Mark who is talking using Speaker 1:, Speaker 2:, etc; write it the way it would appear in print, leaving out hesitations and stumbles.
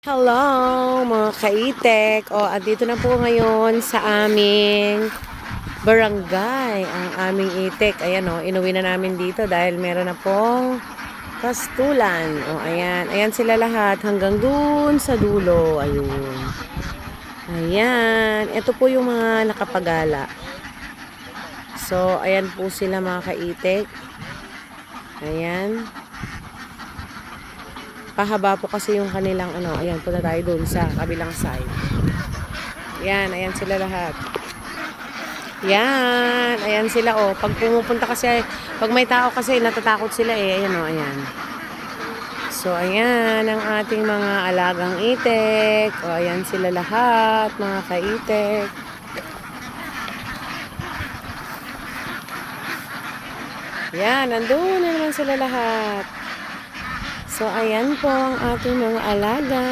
Speaker 1: Hello mga kaitek. Andito na po ngayon sa aming barangay ang aming itik. Ayan inuwi na namin dito dahil meron na pong pastulan. Ayan. Ayan sila lahat hanggang dun sa dulo. Ayun. Ayan. Ito po yung mga nakapagala. So, ayan po sila mga kaitek. Ayan. Pahaba po kasi yung kanilang ayan, punta tayo doon sa kabilang side. Ayan sila lahat. Ayan sila pag pumupunta kasi, pag may tao kasi natatakot sila ayan. So ayan ang ating mga alagang itik. Ayan sila lahat, mga kaitik. Nandun na naman sila lahat. So ayan po ang ating mga alaga.